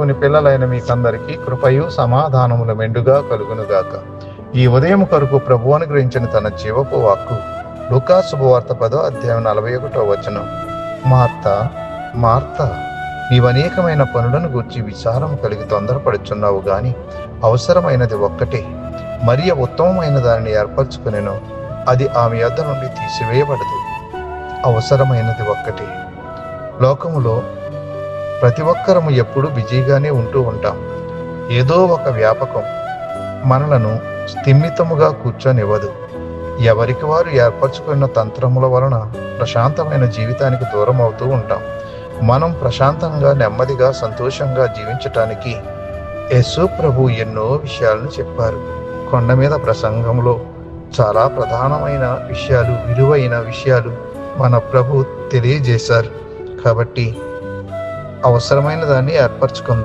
దేవుని పిల్లలైన మీకందరికీ కృపయు సమాధానములు మెండుగా కలుగునుగాక. ఈ ఉదయం కొరకు ప్రభు అనుగ్రహించిన తన జీవపు వాక్కు లూకా శుభవార్త 10వ అధ్యాయం 41వ వచనం. మార్తా మార్తా, నీవనేకమైన పనులను గూర్చి విచారము కలిగి తొందరపడుచున్నావు గాని అవసరమైనది ఒక్కటే. మరియ ఉత్తమమైన దానిని ఏర్పరచుకునెను, అది ఆమె యొద్ద నుండి తీసివేయబడదు. అవసరమైనది ఒక్కటే. లోకములో ప్రతి ఒక్కరము ఎప్పుడు బిజీగానే ఉంటూ ఉంటాం. ఏదో ఒక వ్యాపకం మనలను స్థిమితముగా కూర్చొనివ్వదు. ఎవరికి వారు ఏర్పరచుకున్న తంత్రముల వలన ప్రశాంతమైన జీవితానికి దూరం అవుతూ ఉంటాం. మనం ప్రశాంతంగా, నెమ్మదిగా, సంతోషంగా జీవించటానికి యేసు ప్రభు ఎన్నో విషయాలను చెప్పారు. కొండ మీద ప్రసంగంలో చాలా ప్రధానమైన విషయాలు, విలువైన విషయాలు మన ప్రభు తెలియజేశారు. కాబట్టి అవసరమైన దాన్ని ఏర్పరచుకుందాం.